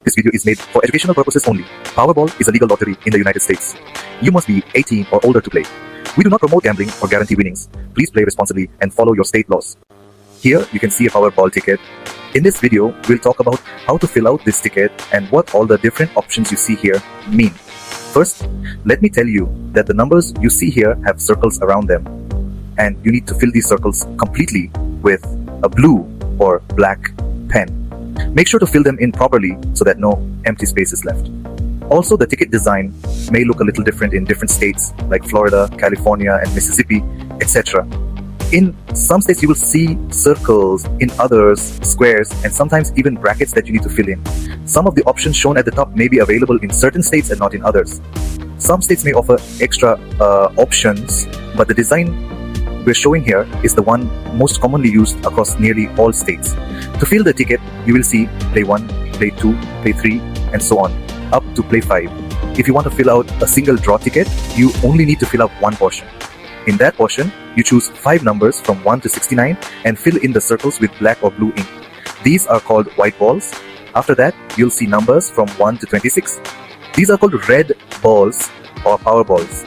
This video is made for educational purposes only. Powerball is a legal lottery in the United States. You must be 18 or older to play. We do not promote gambling or guarantee winnings. Please play responsibly and follow your state laws. Here you can see a Powerball ticket. In this video, we'll talk about how to fill out this ticket and what all the different options you see here mean. First, let me tell you that the numbers you see here have circles around them, and you need to fill these circles completely with a blue or black pen. Make sure to fill them in properly so that no empty space is left. Also, the ticket design may look a little different in different states like Florida, California, and Mississippi, etc. In some states you will see circles, in others squares, and sometimes even brackets that you need to fill in. Some of the options shown at the top may be available in certain states and not in others. Some states may offer extra options, but the design we're showing here is the one most commonly used across nearly all states. To fill the ticket, you will see play 1, play 2, play 3, and so on, up to play 5. If you want to fill out a single draw ticket, you only need to fill out one portion. In that portion, you choose 5 numbers from 1 to 69 and fill in the circles with black or blue ink. These are called white balls. After that, you'll see numbers from 1 to 26. These are called red balls or power balls.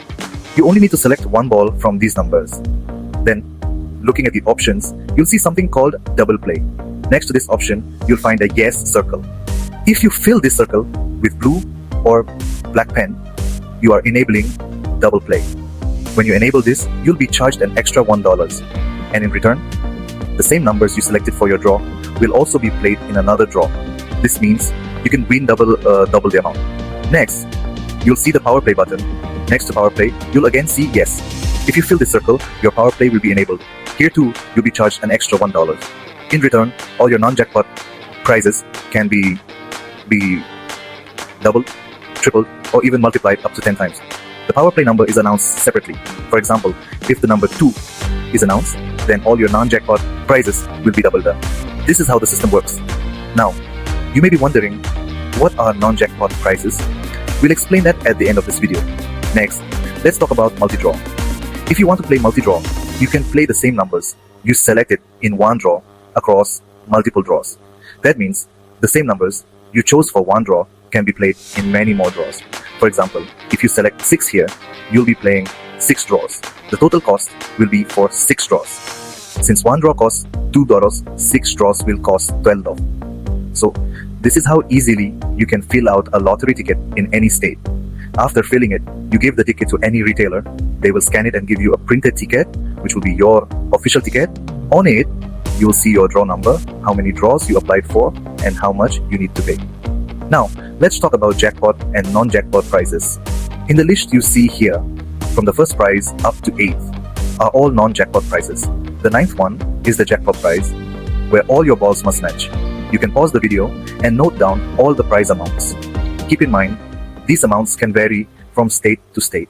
You only need to select one ball from these numbers. Then, looking at the options, you'll see something called double play. Next to this option, you'll find a yes circle. If you fill this circle with blue or black pen, you are enabling double play. When you enable this, you'll be charged an extra $1. And in return, the same numbers you selected for your draw will also be played in another draw. This means you can win double the amount. Next, you'll see the power play button. Next to power play, you'll again see yes. If you fill this circle, your power play will be enabled. Here too, you'll be charged an extra $1. In return, all your non-jackpot prizes can be doubled, tripled, or even multiplied up to 10 times. The power play number is announced separately. For example, if the number 2 is announced, then all your non-jackpot prizes will be doubled up. This is how the system works. Now, you may be wondering, what are non-jackpot prizes? We'll explain that at the end of this video. Next, let's talk about multi-draw. If you want to play multi-draw, you can play the same numbers you selected in one draw across multiple draws. That means the same numbers you chose for one draw can be played in many more draws. For example, if you select 6 here, you'll be playing 6 draws. The total cost will be for 6 draws. Since one draw costs $2, 6 draws will cost $12. So, this is how easily you can fill out a lottery ticket in any state. After filling it, you give the ticket to any retailer. They will scan it and give you a printed ticket, which will be your official ticket. On it, you will see your draw number, how many draws you applied for, and how much you need to pay. Now, let's talk about jackpot and non-jackpot prizes. In the list you see here, from the first prize up to 8th, are all non-jackpot prizes. The 9th one is the jackpot prize, where all your balls must match. You can pause the video and note down all the prize amounts. Keep in mind, these amounts can vary from state to state.